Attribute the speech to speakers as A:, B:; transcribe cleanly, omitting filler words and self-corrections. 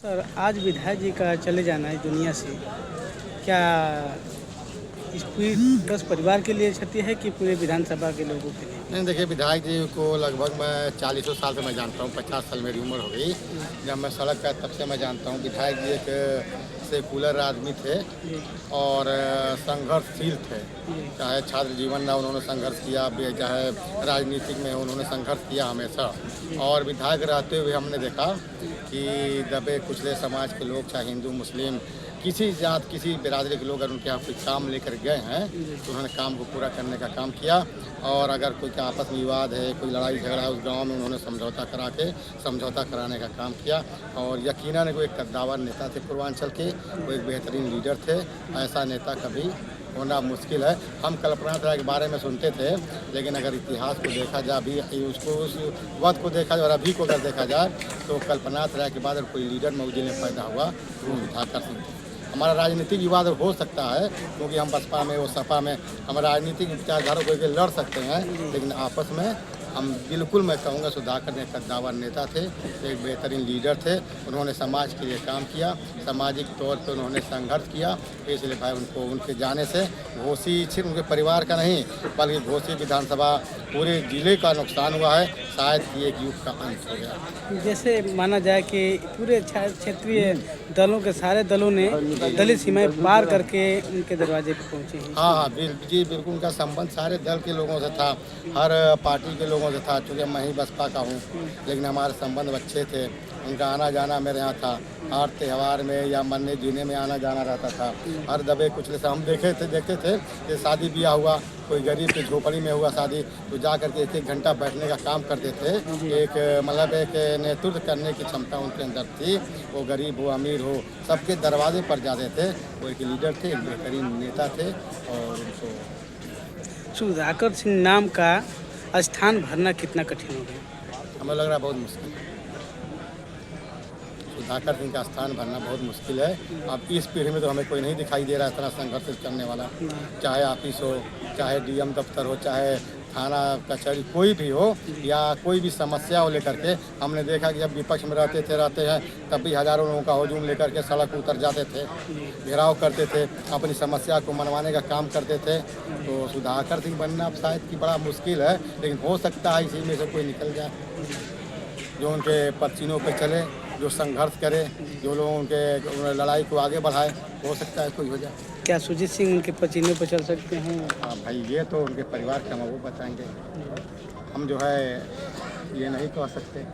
A: Sir, आज विधायक जी का चले जाना है दुनिया से, क्या इस पूरी बस परिवार के लिए क्षति है कि पूरे विधानसभा के लोगों के लिए?
B: नहीं, देखिए, विधायक जी को लगभग मैं 40 साल से मैं जानता हूँ। 50 साल मेरी उम्र हो गई जब मैं सड़क का, तब से मैं जानता हूँ। विधायक जी एक सेकुलर आदमी थे
A: जी,
B: और संघर्षशील थे।
A: जी,
B: चाहे छात्र जीवन में उन्होंने संघर्ष किया, चाहे राजनीतिक में उन्होंने संघर्ष किया हमेशा। और विधायक रहते हुए हमने देखा कि दबे कुचले समाज के लोग, चाहे हिंदू मुस्लिम, किसी जात किसी बिरादरी के लोग अगर उनके यहाँ कोई काम लेकर गए हैं तो उन्होंने काम को पूरा करने का काम किया। और अगर कोई का आपस में विवाद है, कोई लड़ाई झगड़ा है, उस गांव में उन्होंने समझौता कराने का काम किया। और यकीनन वो एक कद्दावर नेता थे पूर्वांचल के, वो एक बेहतरीन लीडर थे। ऐसा नेता कभी होना मुश्किल है। हम कल्पना के बारे में सुनते थे, लेकिन अगर इतिहास को देखा जाए, अभी उसको उस वक्त को देखा जाए और अभी को अगर देखा जाए, तो कल्पना के बाद अगर कोई लीडर मऊ जिले में पैदा हुआ तो वो विधाकर सिंह थे। हमारा राजनीतिक विवाद हो सकता है, क्योंकि हम बसपा में और सपा में हम राजनीतिक विचारधारा को लेकर लड़ सकते हैं, लेकिन आपस में हम बिल्कुल, मैं कहूँगा, सुधाकर ने कद्दावर नेता थे, एक बेहतरीन लीडर थे। उन्होंने समाज के लिए काम किया, सामाजिक तौर पर उन्होंने संघर्ष किया। इसलिए भाई उनको उनके जाने से घोसी सिर्फ उनके परिवार का नहीं, बल्कि घोसी विधानसभा पूरे जिले का नुकसान हुआ है। शायद कि एक युग का अंत हो गया।
A: जैसे माना जाए कि पूरे क्षेत्रीय दलों के सारे दलों ने दलित सीमाएं पार करके उनके दरवाजे पर पहुंचे हैं।
B: हाँ, जी बिल्कुल, उनका संबंध सारे दल के लोगों से था, हर पार्टी के लोगों से था। चूँकि मैं ही बसपा का हूँ, लेकिन हमारे संबंध अच्छे थे। उनका आना जाना मेरे यहाँ था, हर त्यौहार में या मरने जीने में आना जाना रहता था। हर दबे कुचले से हम देखते थे कि शादी ब्याह हुआ, कोई गरीब की झोपड़ी में हुआ शादी, तो जा करके 1-1 घंटा बैठने का काम करते थे। एक मतलब एक नेतृत्व करने की क्षमता उनके अंदर थी। वो गरीब हो अमीर हो, सबके दरवाजे पर जाते थे। वो एक लीडर थे, एक बेहतरीन नेता थे। और उनको
A: सुधाकर सिंह नाम का स्थान भरना कितना कठिन हो गया?
B: हमें लग रहा है बहुत मुश्किल है। सुधाकर सिंह का स्थान भरना बहुत मुश्किल है। अब इस पीढ़ी में तो हमें कोई नहीं दिखाई दे रहा है इतना संघर्ष करने वाला। चाहे ऑफिस हो, चाहे डीएम दफ्तर हो, चाहे थाना कचहरी कोई भी हो, या कोई भी समस्या हो लेकर के, हमने देखा कि जब विपक्ष में रहते हैं तब भी हज़ारों लोगों का हजूम लेकर के सड़क उतर जाते थे, घेराव करते थे, अपनी समस्या को मनवाने का काम करते थे। तो सुधाकर सिंह बनना शायद कि बड़ा मुश्किल है, लेकिन हो सकता है इसी में से कोई निकल जाए जो उनके पसीनों पर चले, जो संघर्ष करे, जो लोग उनके लड़ाई को आगे बढ़ाए। हो सकता है कोई हो जाए।
A: क्या सुजीत सिंह उनके पसीने पर चल सकते हैं?
B: हाँ भाई, ये तो उनके परिवार के हम वो बताएंगे। हम जो है ये नहीं कह सकते।